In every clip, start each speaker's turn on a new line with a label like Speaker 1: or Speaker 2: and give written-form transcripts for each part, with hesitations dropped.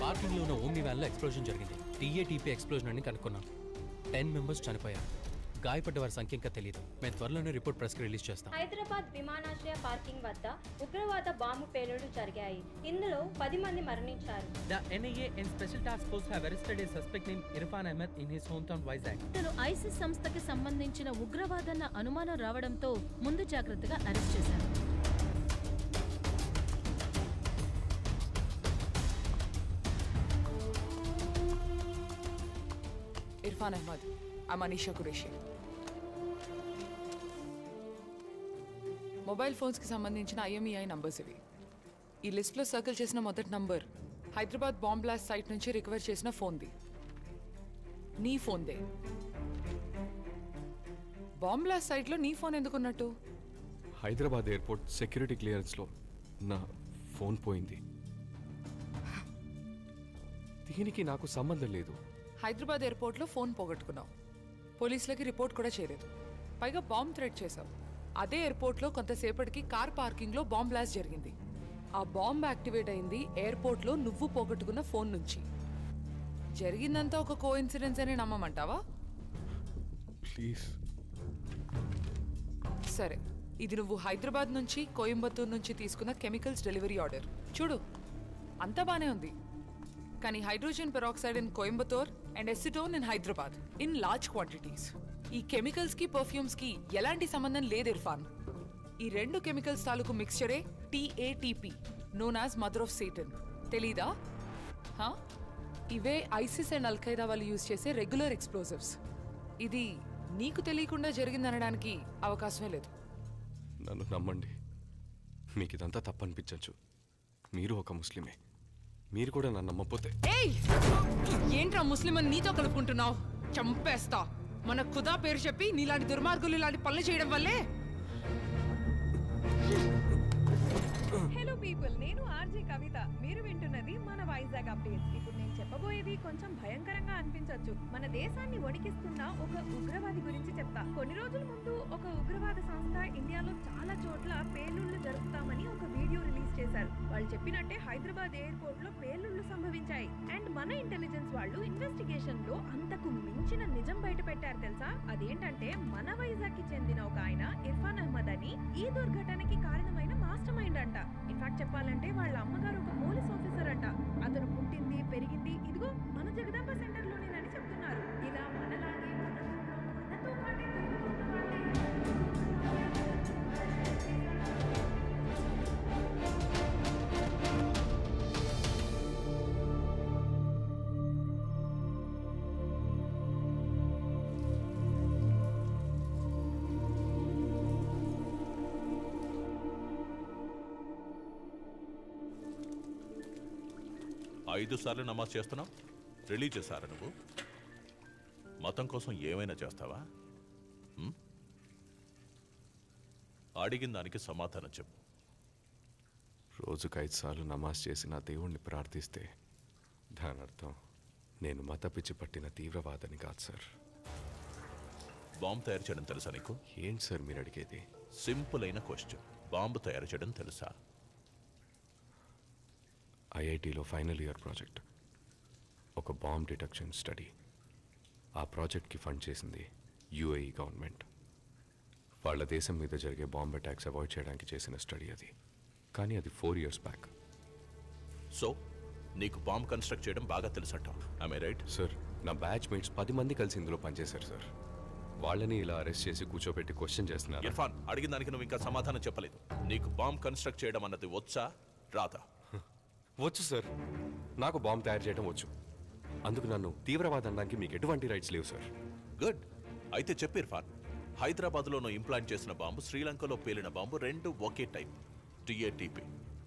Speaker 1: Parking లో ఉన్న omni van లో ఎక్స్ప్లోజన్ జరిగింది. టీఏటీపీ ఎక్స్ప్లోజన్ అని కనుక్కున్నాం. 10 మెంబర్స్ చనిపోయారు. గాయపడ్డ వారి సంఖ్య ఇంకా తెలియదు. మేము త్వరలోనే రిపోర్ట్ ప్రెస్ కి రిలీజ్ చేస్తాం.
Speaker 2: హైదరాబాద్ విమానాశ్రయ పార్కింగ్ వద్ద ఉగ్రవాద బాంబు పేలుళ్లు జరిగాయి. ఇందులో 10 మంది మరణించారు.
Speaker 3: The NIA and Special Task Force have arrested a suspect named Irfan Ahmed in his hometown Vizag.
Speaker 4: ఇతను ఐసిస్ సంస్థకి సంబంధించిన ఉగ్రవాదన్న అనుమానం రావడంతో ముందు జాగ్రత్తగా అరెస్ట్ చేశారు.
Speaker 5: Irfan Ahmed, I'm Anisha Qureshi. Mobile ఫోన్స్కి సంబంధించిన IMEI నంబర్స్ ఇవి. ఈ లిస్ట్లో సర్కిల్ చేసిన మొదటి number Hyderabad bomb blast site నుంచి రికవర్ చేసిన ఫోన్ది. నీ ఫోన్దే. బాంబ్ బ్లాస్ట్ సైట్లో నీ ఫోన్ ఎందుకున్నట్టు?
Speaker 6: హైదరాబాద్ ఎయిర్పోర్ట్ సెక్యూరిటీ క్లియరెన్స్లో నా ఫోన్ పోయింది. దీనికి నాకు సంబంధం లేదు.
Speaker 5: హైదరాబాద్ ఎయిర్పోర్ట్లో ఫోన్ పోగొట్టుకున్నావు. పోలీసులకి రిపోర్ట్ కూడా చేయలేదు. పైగా బాంబ్ థ్రెట్ చేశావు. అదే ఎయిర్పోర్ట్లో కొంతసేపటికి కార్ పార్కింగ్లో బాంబ్ బ్లాస్ట్ జరిగింది. ఆ బాంబ్ యాక్టివేట్ అయింది ఎయిర్పోర్ట్లో నువ్వు పోగొట్టుకున్న ఫోన్ నుంచి. జరిగిందంతా ఒక కోఇన్సిడెన్స్ అని నమ్మమంటావా?
Speaker 6: ప్లీజ్.
Speaker 5: సరే, ఇది నువ్వు హైదరాబాద్ నుంచి కోయంబత్తూర్ నుంచి తీసుకున్న కెమికల్స్ డెలివరీ ఆర్డర్. చూడు, అంతా బానే ఉంది. కానీ hydrogen peroxide in Coimbatore and acetone in Hyderabad in large quantities. ఈ కెమికల్స్ కి పర్ఫ్యూమ్స్ కి ఎలాంటి సంబంధం లేదు ఇర్ఫాన్. ఈ రెండు కెమికల్స్ తాలూకు మిక్స్చరే TATP, known as mother of Satan. తెలీదా? ఇవే ఐసిస్ అండ్ అల్ఖైదా వాళ్ళు యూజ్ చేసే రెగ్యులర్ ఎక్స్ప్లోజివ్స్. ఇది నీకు తెలియకుండా జరిగిందనడానికి అవకాశమే లేదు.
Speaker 6: నన్ను నమ్మండి, మీకు ఇదంతా తప్పనిపించచ్చు. మీరు ఒక ముస్లిమే. మీరు కూడా నన్ను నమ్మపోతే.
Speaker 5: ఏంట్రా ముస్లిం అని నీతో కలుపుకుంటున్నావు? చంపేస్తా. మన ఖుదా పేరు చెప్పి నీలాంటి దుర్మార్గులు ఇలాంటి పనులు చేయడం వల్లే.
Speaker 7: హలో పీపుల్, నేను ఆర్జే కవిత. మీరు వింటున్నది మన వైజాగ్ అప్డేట్స్. ఇప్పుడు నేను చెప్పబోయేది కొంచెం భయంకరంగా అనిపించవచ్చు. మన దేశాన్ని వణికిస్తున్న ఒక ఉగ్రవాది గురించి చెప్తా. కొన్ని రోజుల ముందు ఒక ఉగ్రవాద సంస్థ ఇండియాలో చాలా చోట్ల పేలుళ్లు జరుపుతామని ఒక వీడియో రిలీజ్ చేశారు. వాళ్ళు చెప్పినట్టే హైదరాబాద్ ఎయిర్పోర్ట్ లో పేలుళ్లు సంభవించాయి. అండ్ మన ఇంటెలిజెన్స్ వాళ్ళు ఇన్వెస్టిగేషన్ లో అంతకు మించిన నిజం బయట పెట్టారు తెలుసా? అదేంటంటే మన వైజాగ్ కి చెందిన ఒక ఆయన ఇర్ఫాన్ అహ్మద్ అని ఈ దుర్ఘటనకి కారణమైన మాస్టర్ మైండ్ అంట. ఇన్ఫాక్ట్ చెప్పాలంటే వాళ్ళ అమ్మగారు ఒక పోలీస్ ఆఫీసర్ అంట. అతను పుట్టింది పెరిగింది ఇదిగో మన జగదాంబ సెంటర్ లోనేనని చెప్తున్నారు. ఇలా మనలాగే మనతో పాటే తిరుగుతున్న వాళ్ళే.
Speaker 8: 5 సార్లు నమాజ్ చేస్తున్నావు. రిలీజియస్ సార్ నువ్వు? మతం కోసం ఏమైనా చేస్తావా? అడిగిన దానికి సమాధానం చెప్పు.
Speaker 6: రోజుకు 5 సార్లు నమాజ్ చేసి నా దేవుణ్ణి ప్రార్థిస్తే దాని అర్థం నేను మత పిచ్చి పట్టిన తీవ్రవాదని కాదు సార్.
Speaker 8: బాంబు తయారు చేయడం తెలుసా నీకు?
Speaker 6: ఏంటి సార్ మీరు అడిగేది?
Speaker 8: సింపుల్ అయిన క్వశ్చన్. బాంబు తయారు చేయడం తెలుసా?
Speaker 6: IITలో ఫైనల్ ఇయర్ ప్రాజెక్ట్ ఒక బాంబ్ డిటెక్షన్ స్టడీ. ఆ ప్రాజెక్ట్కి ఫండ్ చేసింది UAE గవర్నమెంట్. వాళ్ళ దేశం మీద జరిగే బాంబ్ అటాక్స్ అవాయిడ్ చేయడానికి చేసిన స్టడీ అది. కానీ అది 4 years బ్యాక్.
Speaker 8: సో నీకు బాంబ్ కన్స్ట్రక్ట్ చేయడం బాగా తెలుసట. I right?
Speaker 6: సార్, నా బ్యాచ్ మేట్స్ 10 మంది కలిసి ఇందులో పనిచేశారు సార్. వాళ్ళని ఇలా అరెస్ట్ చేసి కూర్చోబెట్టి క్వశ్చన్ చేస్తున్నారు.
Speaker 8: ఇర్ఫాన్, అడిగిన దానికి నువ్వు ఇంకా సమాధానం చెప్పలేదు. నీకు బాంబ్ కన్స్ట్రక్ట్ చేయడం అన్నది వచ్చా రాదా?
Speaker 6: వచ్చు సార్, నాకు బాంబ్ తయారు చేయడం వచ్చు. అందుకు నన్ను తీవ్రవాదం అనడానికి మీకు ఎటువంటి రైట్స్ లేవు సార్.
Speaker 8: గుడ్. అయితే చెప్పు ఇర్ఫాన్, హైదరాబాద్లోనూ ఇంప్లాంట్ చేసిన బాంబు, శ్రీలంకలో పేలిన బాంబు రెండు ఒకే టైప్, TATP.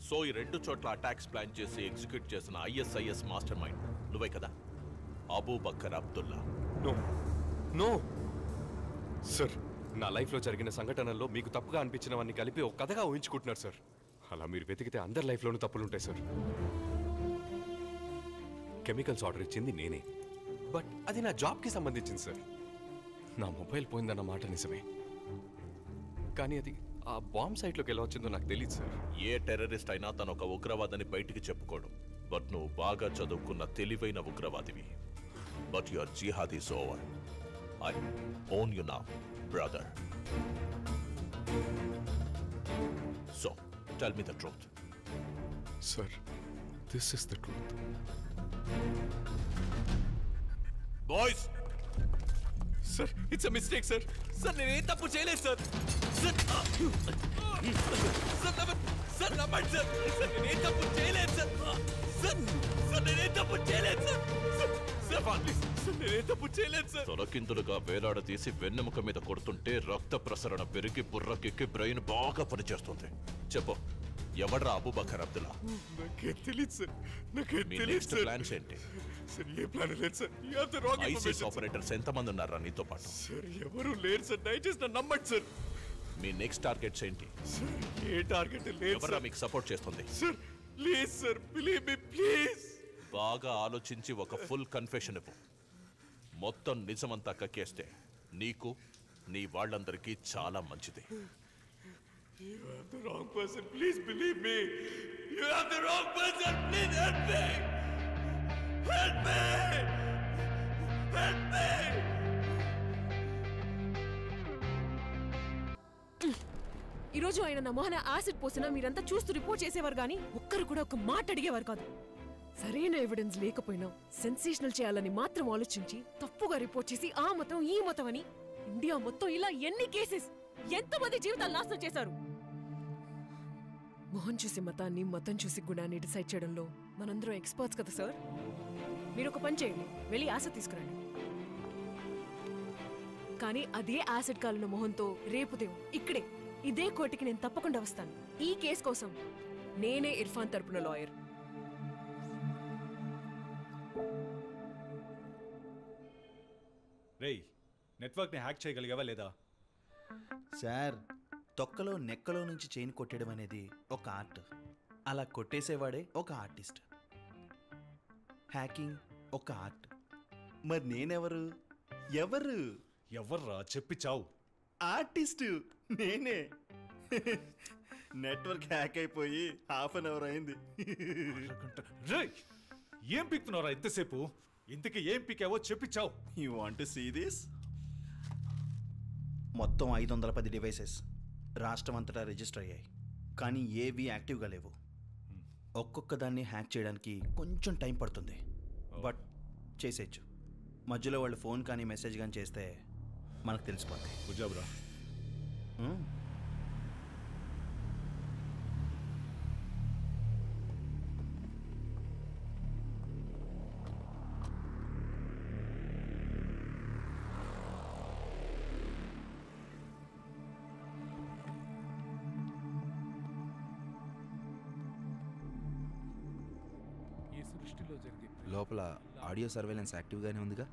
Speaker 8: సో ఈ 2 చోట్ల అటాక్స్ ప్లాన్ చేసి ఎగ్జిక్యూట్ చేసిన ISIS మాస్టర్ మైండ్ నువ్వే కదా? Abu Bakr Abdullah.
Speaker 6: No sir, నా లైఫ్లో జరిగిన సంఘటనల్లో మీకు తప్పుగా అనిపించినవన్నీ కలిపి ఒక కథగా ఊహించుకుంటున్నారు సార్. అలా మీరు వెతికితే అందరి లైఫ్లోనూ తప్పులుంటాయి సార్. కెమికల్స్ ఆర్డర్ ఇచ్చింది నేనే, బట్ అది నా జాబ్కి సంబంధించింది సార్. నా మొబైల్ పోయిందన్న మాట నిజమే, కానీ అది ఆ బాంబ్ సైట్లోకి ఎలా వచ్చిందో నాకు తెలియదు సార్.
Speaker 8: ఏ టెర్రరిస్ట్ అయినా తన ఒక ఉగ్రవాదని బయటికి చెప్పుకోడు. బట్ నువ్వు బాగా చదువుకున్న తెలివైన ఉగ్రవాదివి. But your jihad is over. I own you now brother. So tell me the truth.
Speaker 6: Sir, this is the truth.
Speaker 8: Boys,
Speaker 6: sir, it's a mistake sir. Sir, నేనేం తప్పు చేయలేదు సార్. సార్, సార్ నమ్మండి sir. Sir, నేనేం తప్పు చేయలేదు sir. Sir, నేనేం తప్పు చేయలేదు సార్. సార్, ప్లీజ్ సార్, నేనేం తప్పు చేయలేదు సార్.
Speaker 8: తొలకిందులుగా వేలాడదీసి వెన్నెముక మీద కొడుతుంటే రక్త ప్రసరణ పెరిగి బుర్రకెక్కి బ్రెయిన్ బాగా పనిచేస్తుంది. చెప్పు, ఎవడ్రా అబూబకర్ అబ్దుల్లా?
Speaker 6: నాకే తెలియదు సార్. నాకే
Speaker 8: మీ
Speaker 6: తెలియదు
Speaker 8: నెక్స్ట్
Speaker 6: సార్.
Speaker 8: ప్లాన్స్ ఏంటి?
Speaker 6: సార్, ఏ ప్లాన్ లేదు sir. You have the wrong
Speaker 8: ISIS
Speaker 6: information.
Speaker 8: Operators ఎంతమంది ఉన్నారా నీతో పాటు?
Speaker 6: సార్, ఎవరు లేరు సార్. దయచేసి నన్ను నమ్మండి సార్.
Speaker 8: మీ నెక్స్ట్ టార్గెట్స్ ఏంటి?
Speaker 6: సార్, ఏ టార్గెట్ లేదు
Speaker 8: ఎవరా
Speaker 6: సార్.
Speaker 8: మీకు సపోర్ట్ చేస్తుంది?
Speaker 6: Sir, please sir, believe me please.
Speaker 8: బాగా ఆలోచించి ఒక ఫుల్ కన్ఫెషన్ ఇవ్వు. మొత్తం నిజమంతా కక్కేస్తే నీకు, నీ వాళ్ళందరికీ చాలా మంచిది.
Speaker 6: You have the wrong person. Please believe me. You have the wrong person. Please help me. Help me. Help me.
Speaker 7: ఈరోజు ఆయన నా మొహన యాసిడ్ పోసినా మీరంతా చూస్తూ రిపోర్ట్ చేసేవారు కానీ ఒక్కరు కూడా ఒక మాట అడిగేవారు కాదు. సరైన ఎవిడెన్స్ లేకపోయినా సెన్సేషనల్ చేయాలని మాత్రం ఆలోచించి తప్పుగా రిపోర్ట్ చేసి ఆ మతం ఈ మతం అని ఇండియా మొత్తం ఇలా ఎన్ని కేసెస్, ఎంతమంది జీవితాలు నాశనం చేశారు. మొహం చూసి మతాన్ని, మతం చూసి గుణాన్ని డిసైడ్ చేయడంలో మనందరం ఎక్స్పర్ట్స్ కదా సార్. మీరు ఒక పని చేయండి, వెళ్ళి యాసిడ్ తీసుకురండి. కానీ అదే యాసిడ్ కాలిన మొహంతో రేపు ఉదయం ఇక్కడే ఇదే కోర్టుకి నేను తప్పకుండా వస్తాను. ఈ కేసు కోసం నేనే ఇర్ఫాన్ తరపున లాయర్.
Speaker 9: రేయ్, నెట్వర్క్ని హ్యాక్ చేయగలిగావా లేదా?
Speaker 10: సార్, తొక్కలో నెక్కలో నుంచి చైన్ కొట్టడం అనేది ఒక ఆర్ట్. అలా కొట్టేసేవాడే ఒక ఆర్టిస్ట్. హ్యాకింగ్ ఒక ఆర్ట్. మరి నేనెవరు? ఎవరు?
Speaker 9: ఎవర్రా చెప్పి చావు.
Speaker 10: ఆర్టిస్టు నేనే. నెట్వర్క్ హ్యాక్ అయిపోయి ½ అవర్ అయింది.
Speaker 9: రేయ్, ఏం పిక్తున్నారా ఇంతసేపు? ఇంతకీ ఏం పికావో చెప్పి చావు.
Speaker 10: You want to see this? మొత్తం 510 డివైసెస్ రాష్ట్రం అంతటా రిజిస్టర్ అయ్యాయి. కానీ ఏవి యాక్టివ్గా లేవు. ఒక్కొక్క దాన్ని హ్యాక్ చేయడానికి కొంచెం టైం పడుతుంది, బట్ చేసేయచ్చు. మధ్యలో వాళ్ళు ఫోన్ కానీ మెసేజ్ కానీ చేస్తే మనకు తెలిసిపోతాయి.
Speaker 9: గుజాబ్రా.
Speaker 11: లోపల ఆడియో సర్వేలెన్స్ యాక్టివ్గానే ఉందిగా?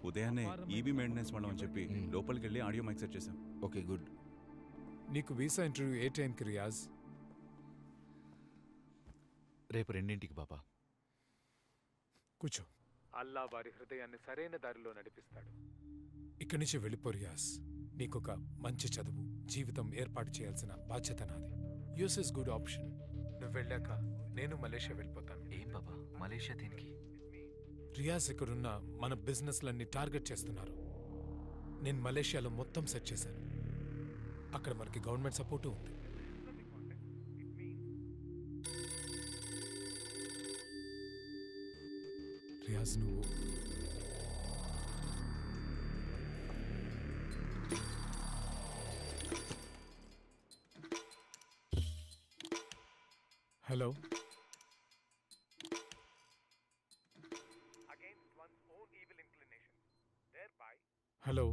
Speaker 12: ఉదయాన్నే ఈవీ మెయింటెనెన్స్ వాళ్ళం అని చెప్పి లోపలికి వెళ్ళి ఆడియో మైక్ సెట్ చేశాం.
Speaker 11: Okay, good.
Speaker 13: నీకు వీసా ఇంటర్వ్యూ ఏ టైంకి రియాజ్?
Speaker 11: రేపు 2:00 బాబా.
Speaker 13: కూర్చో.
Speaker 14: అల్లా వారి హృదయాన్ని సరైన దారిలో నడిపిస్తాడు.
Speaker 13: ఇక్కడి నుంచి వెళ్ళిపో రియాజ్. నీకొక మంచి చదువు, జీవితం ఏర్పాటు చేయాల్సిన బాధ్యత నాది. US is good option. నువ్వు వెళ్ళాక నేను మలేషియా వెళ్ళిపోతాను.
Speaker 11: ఏం బాబా, మలేషియా దేనికి?
Speaker 13: రియాజ్ ఇక్కడున్న మన బిజినెస్లన్నీ టార్గెట్ చేస్తున్నారు. నేను మలేషియాలో మొత్తం సెట్ చేశాను. అక్కడ మనకి గవర్నమెంట్ సపోర్టు ఉంది. రియాజ్, నువ్వు హలో. హలో.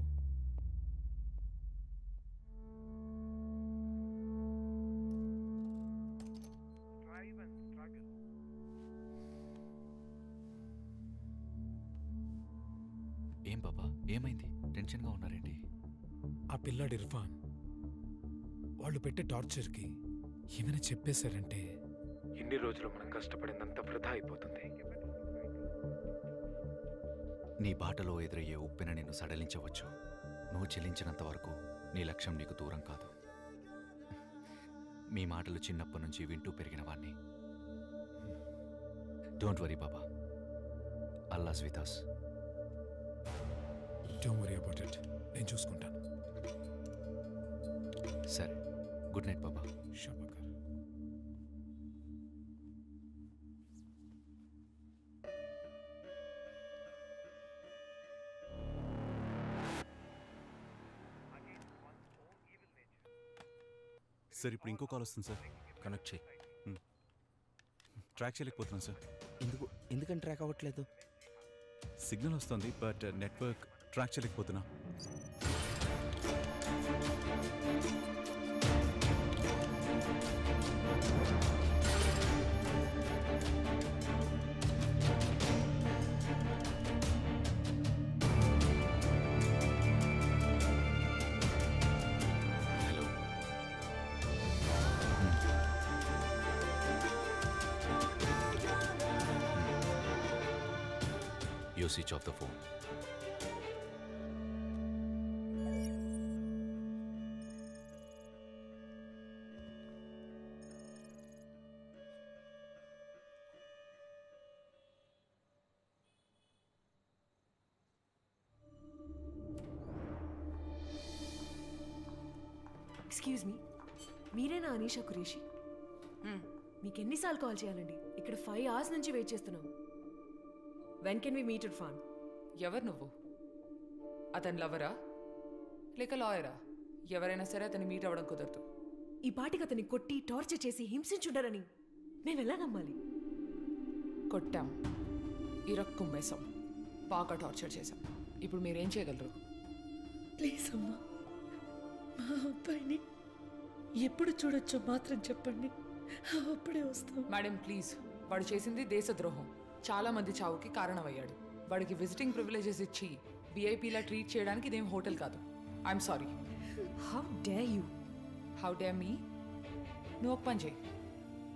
Speaker 11: ఏం బాబా, ఏమైంది? టెన్షన్గా ఉన్నారేంటి?
Speaker 13: ఆ పిల్లాడు ఇర్ఫాన్. వాళ్ళు పెట్టే టార్చర్కి ఏమైనా చెప్పేశారంటే
Speaker 14: ఇన్ని రోజులు మనం కష్టపడిందంతా వృధా అయిపోతుంది.
Speaker 11: నీ బాటలో ఎదురయ్యే ఉప్పెన నిన్ను సడలించవచ్చు. నువ్వు చెల్లించినంత వరకు నీ లక్ష్యం నీకు దూరం కాదు. మీ మాటలు చిన్నప్పటి నుంచి వింటూ పెరిగిన వాడిని. Don't worry Baba, Allah's with us.
Speaker 13: Don't worry about it, నేను చూసుకుంటాను.
Speaker 11: సరే, గుడ్ నైట్ బాబా.
Speaker 13: షబాకర్.
Speaker 12: సార్ ఇప్పుడు ఇంకో కాల్ వస్తుంది సార్.
Speaker 10: కనెక్ట్ చేయి.
Speaker 12: ట్రాక్ చేయలేకపోతున్నాను సార్.
Speaker 10: ఎందుకని ట్రాక్ అవ్వట్లేదు?
Speaker 12: సిగ్నల్ వస్తుంది బట్ నెట్వర్క్ ట్రాక్ చేయలేకపోతున్నా.
Speaker 11: You switch off the phone.
Speaker 15: Excuse me, మీరేనా అనీషా కురేషి? మీకు ఎన్నిసార్లు కాల్ చేయాలండి? ఇక్కడ 5 hours నుంచి వెయిట్ చేస్తున్నాం. When can we meet Irfan?
Speaker 5: ఎవరు నువ్వు? అతని లవరా లేక లాయరా? ఎవరైనా సరే అతన్ని మీట్ అవ్వడం కుదరదు.
Speaker 15: ఈ పాటికి అతన్ని కొట్టి టార్చర్ చేసి హింసించుంటారని మేము ఎలా నమ్మాలి?
Speaker 5: కొట్టాం, ఇరక్కుమ్మేశాం, బాగా టార్చర్ చేశాం. ఇప్పుడు మీరేం చేయగలరు?
Speaker 16: ప్లీజ్ అమ్మా, మా అబ్బాయిని ఎప్పుడు చూడొచ్చో మాత్రం చెప్పండి, అప్పుడే వస్తాం.
Speaker 5: మేడం ప్లీజ్, వాడు చేసింది దేశద్రోహం, చాలా మంది చావుకి కారణమయ్యాడు. వాడికి విజిటింగ్ ప్రివిలేజెస్ ఇచ్చి విఐపీలా ట్రీట్ చేయడానికి ఇదేం హోటల్ కాదు. I'm sorry.
Speaker 15: How dare you?
Speaker 5: How dare me? నువ్వు ఒక పని చేయి,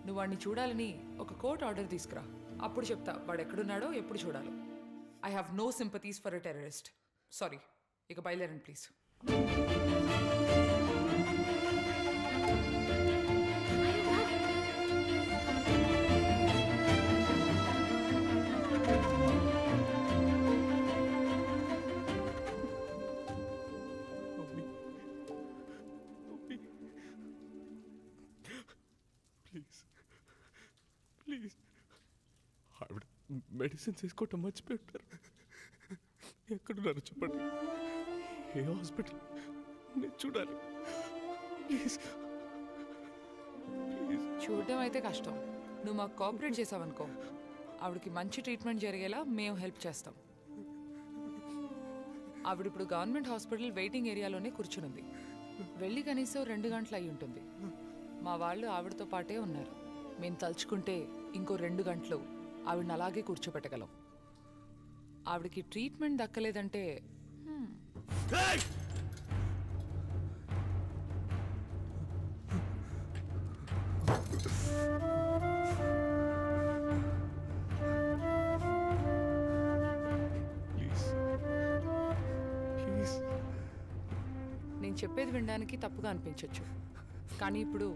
Speaker 5: నువ్వు వాడిని చూడాలని ఒక కోర్ట్ ఆర్డర్ తీసుకురా, అప్పుడు చెప్తా వాడు ఎక్కడున్నాడో ఎప్పుడు చూడాలో. I have no sympathies for a terrorist. Sorry, ఇక బయలుదేరండి ప్లీజ్.
Speaker 6: ప్లీజ్ ఆవిడ మెడిసిన్స్ వేసుకోవటం మర్చిపోయారు. ఎక్కడున్నారు చెప్పండి, ఏ హాస్పిటల్? నేను చూడాలి ప్లీజ్.
Speaker 5: చూడడం అయితే కష్టం, నువ్వు మాకు కోఆపరేట్ చేసావనుకో ఆవిడకి మంచి ట్రీట్మెంట్ జరిగేలా మేము హెల్ప్ చేస్తాం. ఆవిడ ఇప్పుడు గవర్నమెంట్ హాస్పిటల్ వెయిటింగ్ ఏరియాలోనే కూర్చునుంది. వెళ్ళి కనీసం 2 గంటలు అయి ఉంటుంది. మా వాళ్ళు ఆవిడతో పాటే ఉన్నారు. మేము తలుచుకుంటే ఇంకో 2 గంటలు ఆవిడని అలాగే కూర్చోపెట్టగలం. ఆవిడకి ట్రీట్మెంట్ దక్కలేదంటే నేను చెప్పేది వినడానికి తప్పుగా అనిపించవచ్చు, కానీ ఇప్పుడు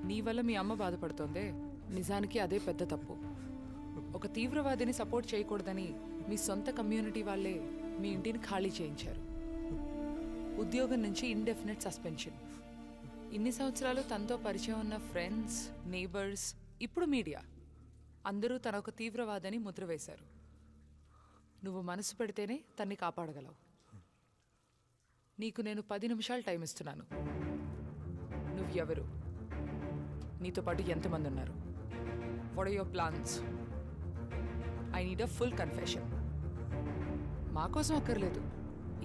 Speaker 5: నీ వల్ల మీ అమ్మ బాధపడుతోందే, నిజానికి అదే పెద్ద తప్పు. ఒక తీవ్రవాదిని సపోర్ట్ చేయకూడదని మీ సొంత కమ్యూనిటీ వాళ్ళే మీ ఇంటిని ఖాళీ చేయించారు. ఉద్యోగం నుంచి ఇండెఫినెట్ సస్పెన్షన్. ఇన్ని సంవత్సరాలు తనతో పరిచయం ఉన్న ఫ్రెండ్స్, నేబర్స్, ఇప్పుడు మీడియా అందరూ తన ఒక తీవ్రవాదని ముద్ర వేశారు. నువ్వు మనసు పెడితేనే తన్ని కాపాడగలవు. నీకు నేను 10 నిమిషాలు టైం ఇస్తున్నాను. నువ్వు ఎవరు? నీతో పాటు ఎంతమంది ఉన్నారు? What are your plans? I need a full confession. మా కోసం అక్కర్లేదు,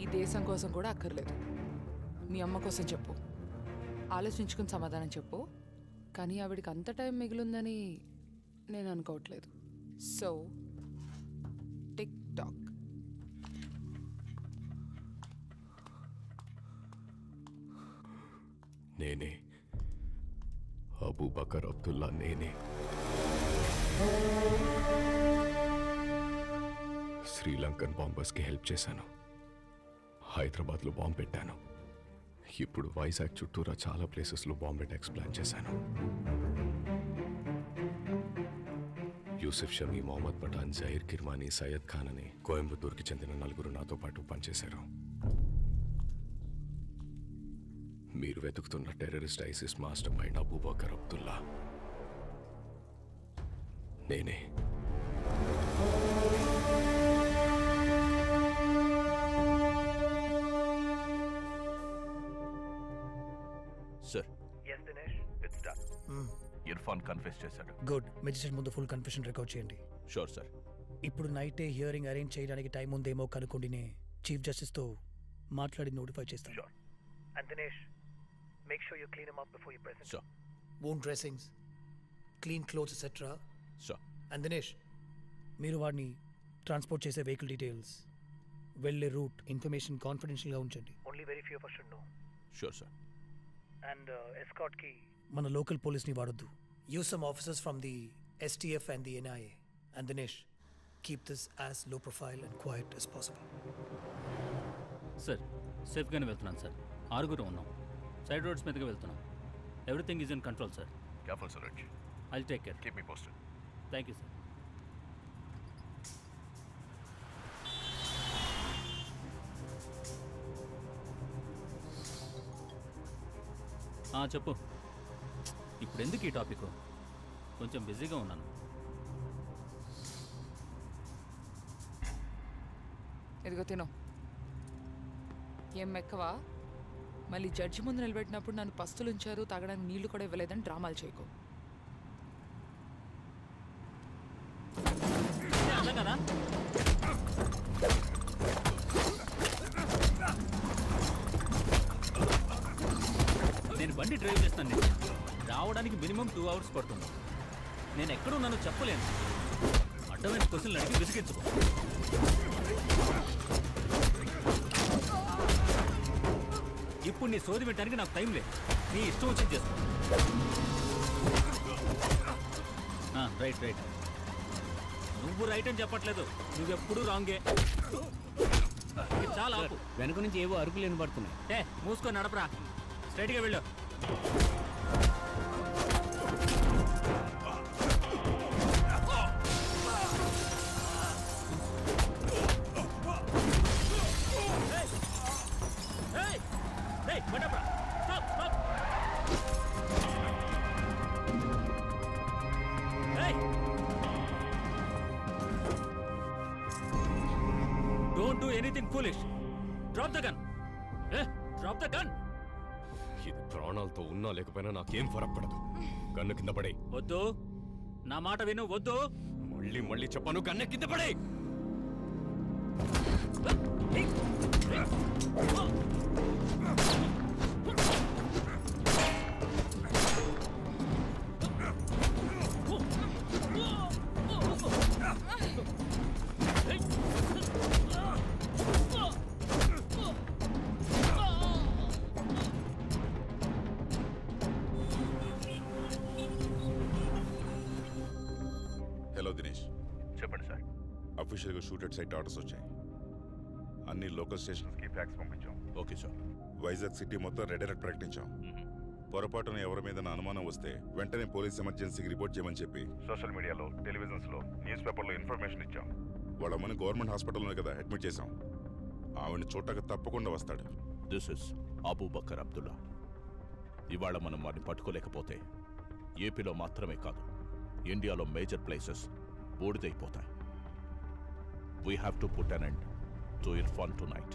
Speaker 5: ఈ దేశం కోసం కూడా అక్కర్లేదు. మీ అమ్మ కోసం చెప్పు. ఆలోచించుకుని సమాధానం చెప్పు. కానీ ఆవిడికి అంత టైం మిగిలిందని నేను అనుకోవట్లేదు. So tick talk.
Speaker 6: నేనే అబూబకర్ అబ్దుల్లా. నేనే శ్రీలంకన్ బాంబర్స్కి హెల్ప్ చేశాను. హైదరాబాద్లో బాంబు పెట్టాను. ఇప్పుడు వైజాగ్ చుట్టూరా చాలా ప్లేసెస్లో బాంబ్ అటాక్స్ ప్లాన్ చేశాను. యూసుఫ్ షమీ, మొహమ్మద్ పఠాన్, జహీర్ కిర్మానీ, సయ్యద్ ఖాన్ అని కోయంబత్తూర్కి చెందిన 4 నాతో పాటు పనిచేశారు. మీరు వెతుకుతున్న terrorist ISIS master mind Abu Bakr Abdullah నేనే.
Speaker 8: సార్ ఇర్ఫాన్ కన్ఫెస్ చేశాడు.
Speaker 17: గుడ్. మెజిస్ట్రేట్ ముందు ఫుల్ కన్ఫెషన్ రికార్డ్ చేయండి.
Speaker 8: Sure sir.
Speaker 17: ఇప్పుడు నైటే హియరింగ్ అరేంజ్ చేయడానికి టైం ఉందేమో కనుక్కోండి. చీఫ్ జస్టిస్తో మాట్లాడి నోటిఫై చేస్తాను.
Speaker 18: And Dinesh, make sure you clean him up before you present.
Speaker 8: Sure.
Speaker 17: Wound dressings, clean clothes, etc.
Speaker 8: Sure.
Speaker 17: And Dinesh, మీరు వాడిని ట్రాన్స్పోర్ట్ చేసే వెహికల్ డీటెయిల్స్, వెళ్ళే రూట్ ఇన్ఫర్మేషన్ కాన్ఫిడెన్షియల్గా ఉంచండి.
Speaker 18: Only very few of us should know.
Speaker 8: Sure, sir.
Speaker 18: And escort కి
Speaker 17: మన local పోలీస్ని వాడొద్దు. Use some officers from the STF and the NIA. And Dinesh, keep this as low profile and quiet as possible.
Speaker 19: Sir, సేఫ్గానే వెళ్తున్నాను sir. 6 ఉన్నాం. Side roads మీదగా వెళ్తున్నాం. Everything is in control sir.
Speaker 8: Careful Suresh.
Speaker 19: I'll take care.
Speaker 8: Keep me posted.
Speaker 19: Thank you sir. చెప్పు. ఇప్పుడు ఎందుకు ఈ topic? కొంచెం బిజీగా ఉన్నాను.
Speaker 5: ఇదిగో తిను. ఏం మెక్కవా? మళ్ళీ జడ్జి ముందు నిలబెట్టినప్పుడు నన్ను పస్తులు ఉంచారు, తాగడానికి నీళ్లు కూడా ఇవ్వలేదని డ్రామాలు చేయకు.
Speaker 19: కదా నేను బండి డ్రైవ్ చేస్తాను. రావడానికి మినిమం 2 hours పడుతుంది. నేను ఎక్కడున్నానో చెప్పలేను. అడ్డమైన క్వశ్చన్లు అడిగి విసిగించుకో. ఇప్పుడు నీ సోది పెట్టడానికి నాకు టైం లేదు. నీ ఇష్టం వచ్చింది చేసుకో. Right right. నువ్వు రైట్ అని చెప్పట్లేదు, నువ్వెప్పుడు రాంగే. చాలా ఆపు. వెనుక నుంచి ఏవో అరుపులు వినపడుతున్నాయి. మూసుకొని నడపరా. స్ట్రైట్గా వెళ్ళు. Don't do anything foolish. Drop the gun. Drop the gun.
Speaker 6: ఇది ప్రాణాలతో ఉన్నా లేకపోయినా నాకేం ఫరక్ పడదు. గన్ను కింద పడే.
Speaker 19: వద్దు, నా మాట విను. వద్దు.
Speaker 6: మళ్ళీ మళ్ళీ చెప్పాను, గన్ను కింద పడే.
Speaker 20: హలో దినేష్.
Speaker 8: చెప్పండి సార్.
Speaker 20: అఫీషియల్గా షూటెడ్ సైట్ ఆర్డర్స్ వచ్చాయి. అన్ని లోకల్ స్టేషన్స్కి ఫ్యాక్స్ పంపించాం.
Speaker 8: Okay sir.
Speaker 20: వైజాగ్ సిటీ మొత్తం రెడ్ అలర్ట్ ప్రకటించాం. పొరపాటున ఎవరి మీద అనుమానం వస్తే వెంటనే పోలీస్ ఎమర్జెన్సీకి రిపోర్ట్ చేయమని చెప్పి సోషల్ మీడియాలో, టెలివిజన్స్లో, న్యూస్ పేపర్లో ఇన్ఫర్మేషన్ ఇచ్చాం. వాళ్ళ మన గవర్నమెంట్ హాస్పిటల్లో కదా అడ్మిట్ చేశాం. ఆవిడని చూడటానికి తప్పకుండా వస్తాడు.
Speaker 8: This is Abubakar Abdullah. ఇవాళ మనం వారిని పట్టుకోలేకపోతే ఏపీలో మాత్రమే కాదు, ఇండియాలో మేజర్ ప్లేసెస్ బూడిదైపోతాయి. We have to put an end to Irfan టు నైట్.